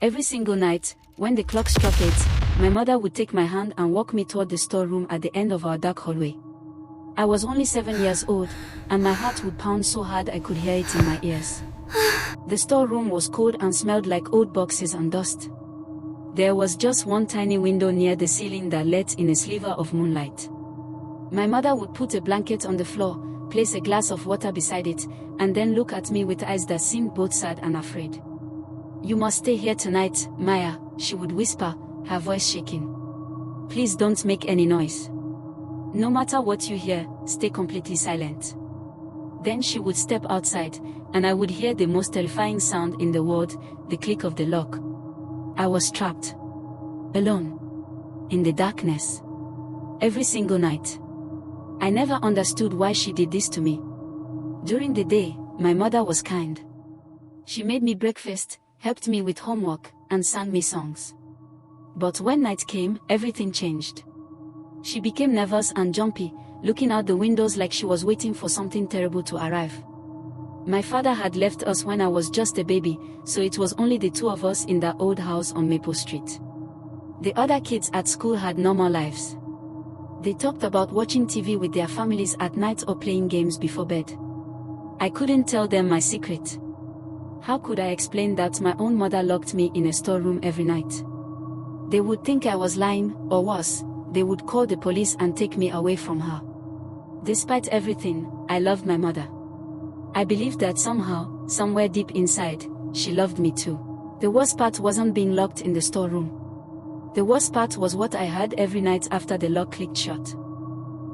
Every single night, when the clock struck 8, my mother would take my hand and walk me toward the storeroom at the end of our dark hallway. I was only 7 years old, and my heart would pound so hard I could hear it in my ears. The storeroom was cold and smelled like old boxes and dust. There was just one tiny window near the ceiling that let in a sliver of moonlight. My mother would put a blanket on the floor, place a glass of water beside it, and then look at me with eyes that seemed both sad and afraid. "You must stay here tonight, Maya," she would whisper, her voice shaking. "Please don't make any noise. No matter what you hear, stay completely silent." Then she would step outside, and I would hear the most terrifying sound in the world, the click of the lock. I was trapped. Alone. In the darkness. Every single night. I never understood why she did this to me. During the day, my mother was kind. She made me breakfast, helped me with homework, and sang me songs. But when night came, everything changed. She became nervous and jumpy, looking out the windows like she was waiting for something terrible to arrive. My father had left us when I was just a baby, so it was only the two of us in that old house on Maple Street. The other kids at school had normal lives. They talked about watching TV with their families at night or playing games before bed. I couldn't tell them my secret. How could I explain that my own mother locked me in a storeroom every night? They would think I was lying, or worse, they would call the police and take me away from her. Despite everything, I loved my mother. I believed that somehow, somewhere deep inside, she loved me too. The worst part wasn't being locked in the storeroom. The worst part was what I heard every night after the lock clicked shut.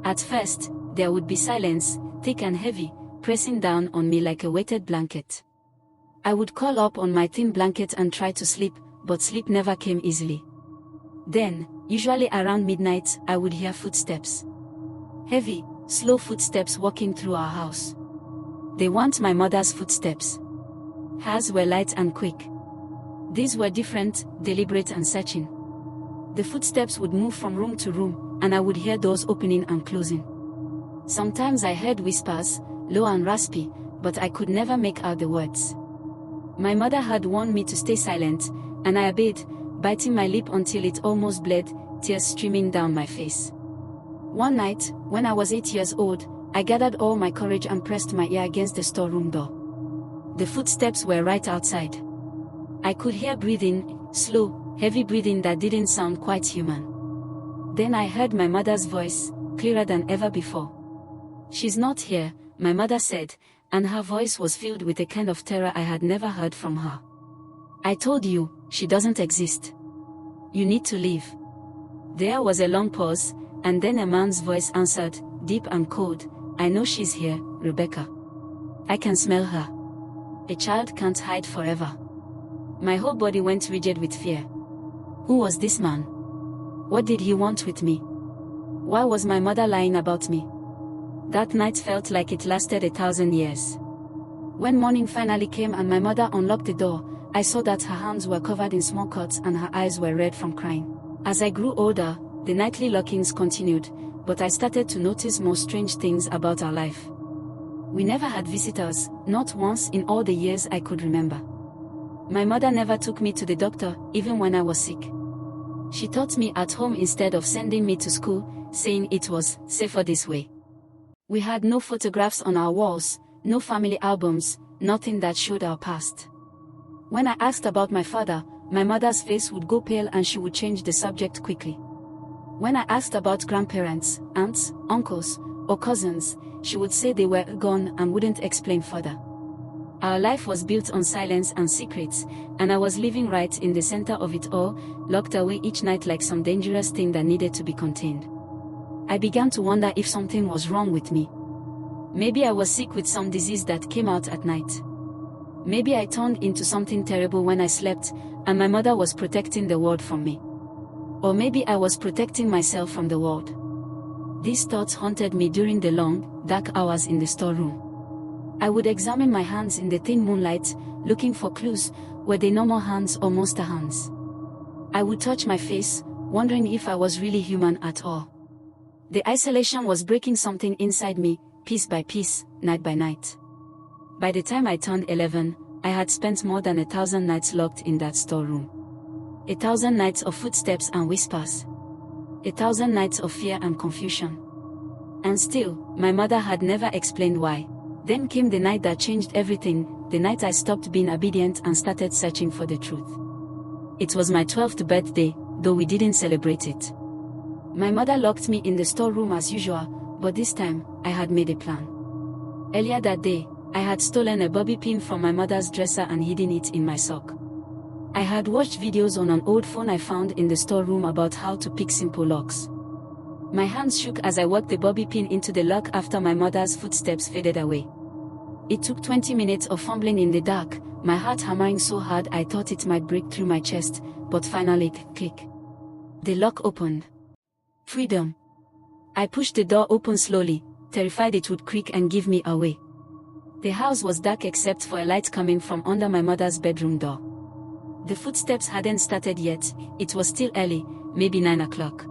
At first, there would be silence, thick and heavy, pressing down on me like a weighted blanket. I would curl up on my thin blanket and try to sleep, but sleep never came easily. Then, usually around midnight, I would hear footsteps. Heavy, slow footsteps walking through our house. They weren't my mother's footsteps. Hers were light and quick. These were different, deliberate and searching. The footsteps would move from room to room, and I would hear doors opening and closing. Sometimes I heard whispers, low and raspy, but I could never make out the words. My mother had warned me to stay silent, and I obeyed, biting my lip until it almost bled, tears streaming down my face. One night, when I was 8 years old, I gathered all my courage and pressed my ear against the storeroom door. The footsteps were right outside. I could hear breathing, slow, heavy breathing that didn't sound quite human. Then I heard my mother's voice, clearer than ever before. "She's not here," my mother said, and her voice was filled with a kind of terror I had never heard from her. "I told you, she doesn't exist. You need to leave." There was a long pause, and then a man's voice answered, deep and cold, "I know she's here, Rebecca. I can smell her. A child can't hide forever." My whole body went rigid with fear. Who was this man? What did he want with me? Why was my mother lying about me? That night felt like it lasted 1,000 years. When morning finally came and my mother unlocked the door, I saw that her hands were covered in small cuts and her eyes were red from crying. As I grew older, the nightly lockings continued, but I started to notice more strange things about our life. We never had visitors, not once in all the years I could remember. My mother never took me to the doctor, even when I was sick. She taught me at home instead of sending me to school, saying it was safer this way. We had no photographs on our walls, no family albums, nothing that showed our past. When I asked about my father, my mother's face would go pale and she would change the subject quickly. When I asked about grandparents, aunts, uncles, or cousins, she would say they were gone and wouldn't explain further. Our life was built on silence and secrets, and I was living right in the center of it all, locked away each night like some dangerous thing that needed to be contained. I began to wonder if something was wrong with me. Maybe I was sick with some disease that came out at night. Maybe I turned into something terrible when I slept, and my mother was protecting the world from me. Or maybe I was protecting myself from the world. These thoughts haunted me during the long, dark hours in the storeroom. I would examine my hands in the thin moonlight, looking for clues, were they normal hands or monster hands? I would touch my face, wondering if I was really human at all. The isolation was breaking something inside me, piece by piece, night by night. By the time I turned 11, I had spent more than 1,000 nights locked in that storeroom. 1,000 nights of footsteps and whispers. 1,000 nights of fear and confusion. And still, my mother had never explained why. Then came the night that changed everything, the night I stopped being obedient and started searching for the truth. It was my 12th birthday, though we didn't celebrate it. My mother locked me in the storeroom as usual, but this time, I had made a plan. Earlier that day, I had stolen a bobby pin from my mother's dresser and hidden it in my sock. I had watched videos on an old phone I found in the storeroom about how to pick simple locks. My hands shook as I worked the bobby pin into the lock after my mother's footsteps faded away. It took 20 minutes of fumbling in the dark, my heart hammering so hard I thought it might break through my chest, but finally it clicked. The lock opened. Freedom. I pushed the door open slowly, terrified it would creak and give me away. The house was dark except for a light coming from under my mother's bedroom door. The footsteps hadn't started yet, it was still early, maybe 9 o'clock.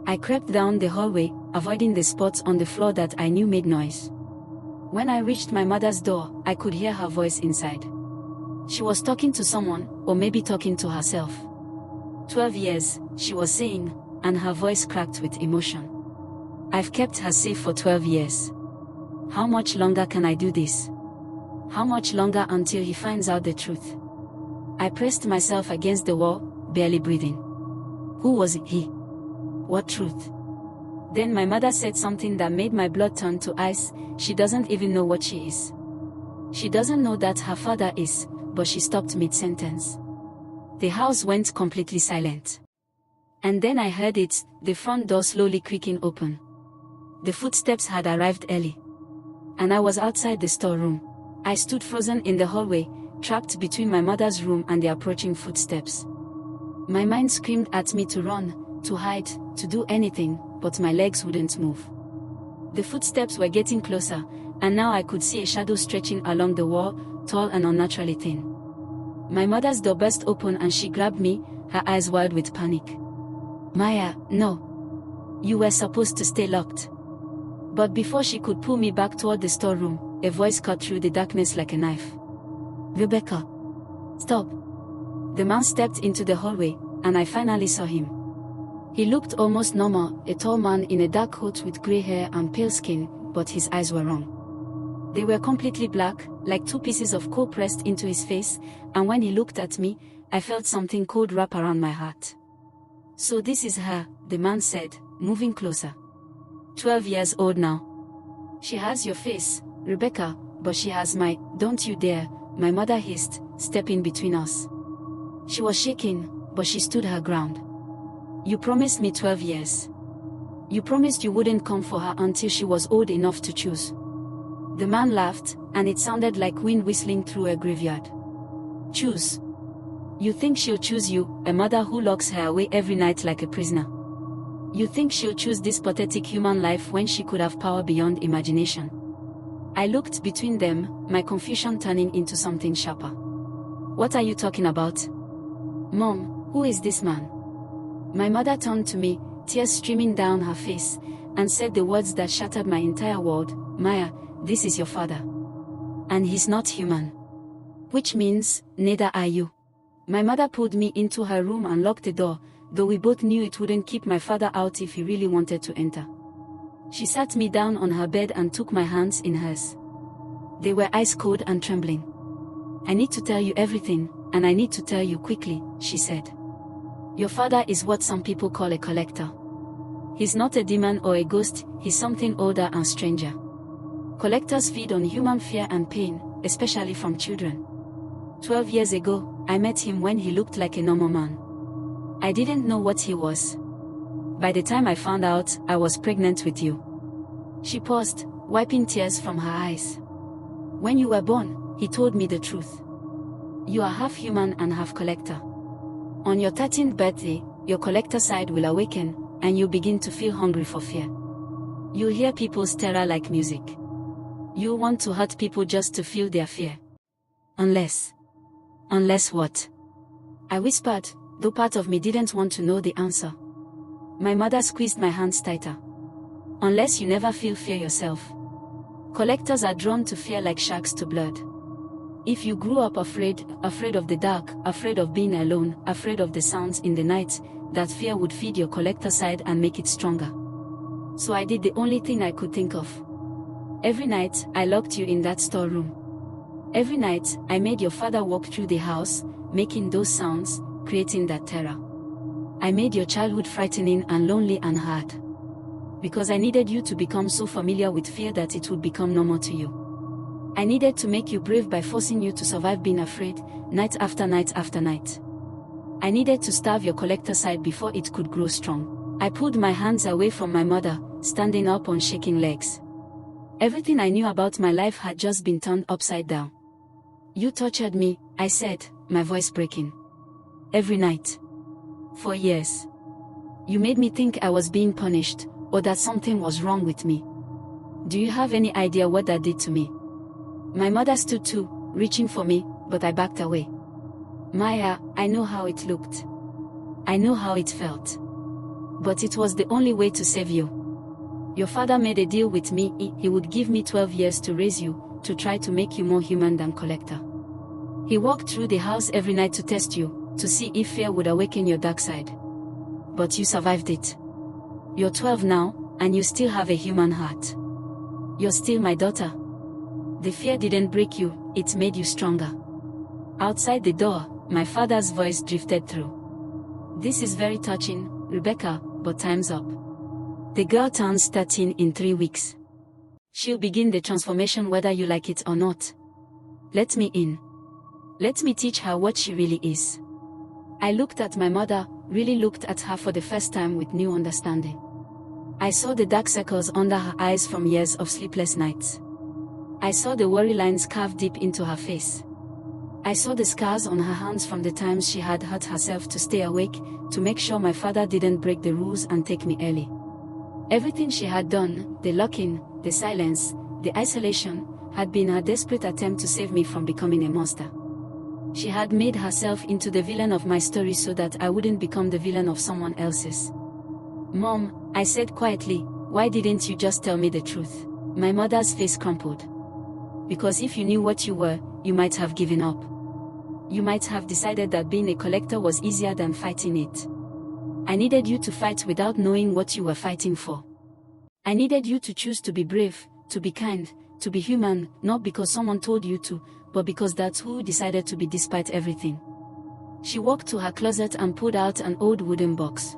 I crept down the hallway, avoiding the spots on the floor that I knew made noise. When I reached my mother's door, I could hear her voice inside. She was talking to someone, or maybe talking to herself. 12 years, she was saying, and her voice cracked with emotion. I've kept her safe for 12 years. How much longer can I do this? How much longer until he finds out the truth? I pressed myself against the wall, barely breathing. Who was he? What truth? Then my mother said something that made my blood turn to ice. She doesn't even know what she is. She doesn't know that her father is, but she stopped mid-sentence. The house went completely silent. And then I heard it, the front door slowly creaking open. The footsteps had arrived early. And I was outside the storeroom. I stood frozen in the hallway, trapped between my mother's room and the approaching footsteps. My mind screamed at me to run, to hide, to do anything, but my legs wouldn't move. The footsteps were getting closer, and now I could see a shadow stretching along the wall, tall and unnaturally thin. My mother's door burst open and she grabbed me, her eyes wild with panic. Maya, no. You were supposed to stay locked. But before she could pull me back toward the storeroom, a voice cut through the darkness like a knife. Rebecca. Stop. The man stepped into the hallway, and I finally saw him. He looked almost normal, a tall man in a dark coat with grey hair and pale skin, but his eyes were wrong. They were completely black, like two pieces of coal pressed into his face, and when he looked at me, I felt something cold wrap around my heart. So this is her, the man said, moving closer. 12 years old now. She has your face, Rebecca, but she has my, don't you dare, my mother hissed, stepping between us. She was shaking, but she stood her ground. You promised me 12 years. You promised you wouldn't come for her until she was old enough to choose. The man laughed, and it sounded like wind whistling through a graveyard. Choose. You think she'll choose you, a mother who locks her away every night like a prisoner? You think she'll choose this pathetic human life when she could have power beyond imagination? I looked between them, my confusion turning into something sharper. What are you talking about? Mom, who is this man? My mother turned to me, tears streaming down her face, and said the words that shattered my entire world. Maya, this is your father. And he's not human. Which means, neither are you. My mother pulled me into her room and locked the door, though we both knew it wouldn't keep my father out if he really wanted to enter. She sat me down on her bed and took my hands in hers. They were ice cold and trembling. I need to tell you everything, and I need to tell you quickly, she said. Your father is what some people call a collector. He's not a demon or a ghost, he's something older and stranger. Collectors feed on human fear and pain, especially from children. 12 years ago, I met him when he looked like a normal man. I didn't know what he was. By the time I found out, I was pregnant with you. She paused, wiping tears from her eyes. When you were born, he told me the truth. You are half human and half collector. On your 13th birthday, your collector side will awaken, and you'll begin to feel hungry for fear. You'll hear people's terror like music. You'll want to hurt people just to feel their fear. Unless what? I whispered, though part of me didn't want to know the answer. My mother squeezed my hands tighter. Unless you never feel fear yourself. Collectors are drawn to fear like sharks to blood. If you grew up afraid of the dark, afraid of being alone, afraid of the sounds in the night, that fear would feed your collector side and make it stronger. So I did the only thing I could think of. Every night, I locked you in that storeroom. Every night, I made your father walk through the house, making those sounds, creating that terror. I made your childhood frightening and lonely and hard. Because I needed you to become so familiar with fear that it would become normal to you. I needed to make you brave by forcing you to survive being afraid, night after night after night. I needed to starve your collector side before it could grow strong. I pulled my hands away from my mother, standing up on shaking legs. Everything I knew about my life had just been turned upside down. You tortured me, I said, my voice breaking. Every night. For years. You made me think I was being punished, or that something was wrong with me. Do you have any idea what that did to me? My mother stood too, reaching for me, but I backed away. Maya, I know how it looked. I know how it felt. But it was the only way to save you. Your father made a deal with me. He would give me 12 years to raise you, to try to make you more human than collector. He walked through the house every night to test you, to see if fear would awaken your dark side. But you survived it. You're 12 now, and you still have a human heart. You're still my daughter. The fear didn't break you, it made you stronger. Outside the door, my father's voice drifted through. This is very touching, Rebecca, but time's up. The girl turns 13 in 3 weeks. She'll begin the transformation whether you like it or not. Let me in. Let me teach her what she really is. I looked at my mother, really looked at her for the first time with new understanding. I saw the dark circles under her eyes from years of sleepless nights. I saw the worry lines carved deep into her face. I saw the scars on her hands from the times she had hurt herself to stay awake, to make sure my father didn't break the rules and take me early. Everything she had done, the locking, the silence, the isolation, had been her desperate attempt to save me from becoming a monster. She had made herself into the villain of my story so that I wouldn't become the villain of someone else's. Mom, I said quietly, why didn't you just tell me the truth? My mother's face crumpled. Because if you knew what you were, you might have given up. You might have decided that being a collector was easier than fighting it. I needed you to fight without knowing what you were fighting for. I needed you to choose to be brave, to be kind, to be human, not because someone told you to, but because that's who you decided to be despite everything. She walked to her closet and pulled out an old wooden box.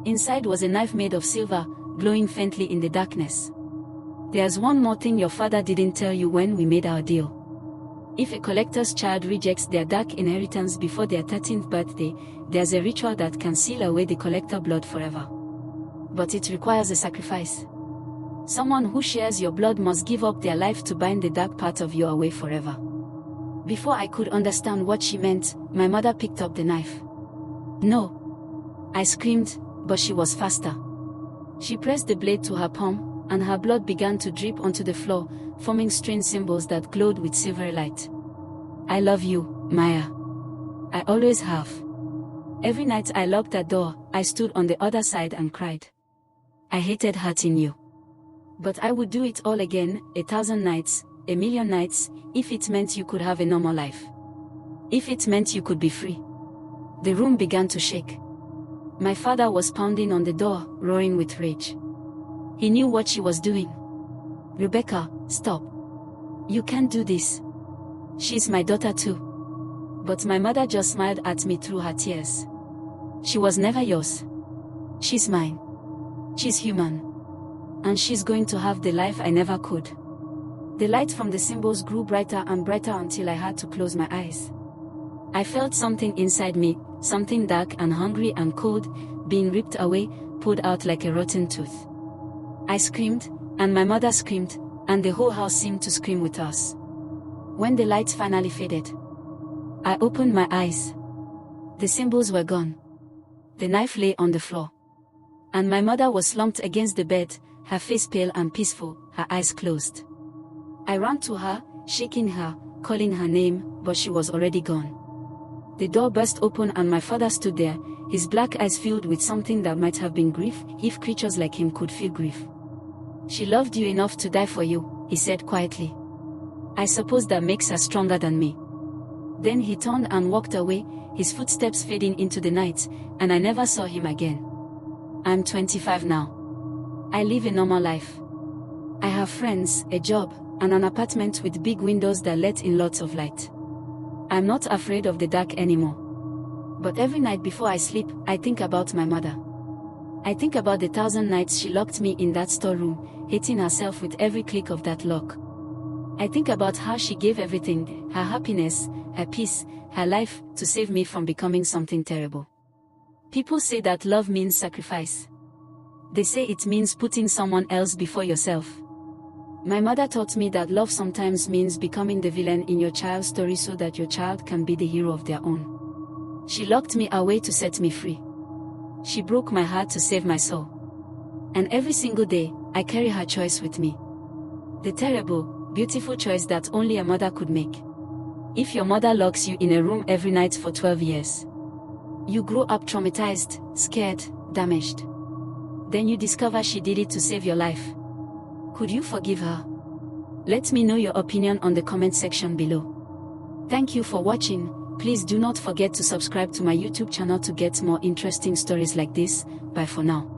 Inside was a knife made of silver, glowing faintly in the darkness. There's one more thing your father didn't tell you when we made our deal. If a collector's child rejects their dark inheritance before their 13th birthday, there's a ritual that can seal away the collector blood forever. But it requires a sacrifice. Someone who shares your blood must give up their life to bind the dark part of you away forever. Before I could understand what she meant, my mother picked up the knife. No! I screamed, but she was faster. She pressed the blade to her palm, and her blood began to drip onto the floor, forming strange symbols that glowed with silvery light. I love you, Maya. I always have. Every night I locked that door, I stood on the other side and cried. I hated hurting you. But I would do it all again, 1,000 nights, 1,000,000 nights, if it meant you could have a normal life. If it meant you could be free. The room began to shake. My father was pounding on the door, roaring with rage. He knew what she was doing. Rebecca, stop. You can't do this. She's my daughter too. But my mother just smiled at me through her tears. She was never yours. She's mine. She's human. And she's going to have the life I never could. The light from the symbols grew brighter and brighter until I had to close my eyes. I felt something inside me, something dark and hungry and cold, being ripped away, pulled out like a rotten tooth. I screamed, and my mother screamed, and the whole house seemed to scream with us. When the lights finally faded, I opened my eyes. The symbols were gone. The knife lay on the floor. And my mother was slumped against the bed, her face pale and peaceful, her eyes closed. I ran to her, shaking her, calling her name, but she was already gone. The door burst open and my father stood there, his black eyes filled with something that might have been grief, if creatures like him could feel grief. She loved you enough to die for you, he said quietly. I suppose that makes her stronger than me. Then he turned and walked away, his footsteps fading into the night, and I never saw him again. I'm 25 now. I live a normal life. I have friends, a job, and an apartment with big windows that let in lots of light. I'm not afraid of the dark anymore. But every night before I sleep, I think about my mother. I think about the 1,000 nights she locked me in that storeroom, hating herself with every click of that lock. I think about how she gave everything, her happiness, her peace, her life, to save me from becoming something terrible. People say that love means sacrifice. They say it means putting someone else before yourself. My mother taught me that love sometimes means becoming the villain in your child's story so that your child can be the hero of their own. She locked me away to set me free. She broke my heart to save my soul. And every single day, I carry her choice with me. The terrible, beautiful choice that only a mother could make. If your mother locks you in a room every night for 12 years, you grow up traumatized, scared, damaged. Then you discover she did it to save your life. Could you forgive her? Let me know your opinion on the comment section below. Thank you for watching. Please do not forget to subscribe to my YouTube channel to get more interesting stories like this. Bye for now.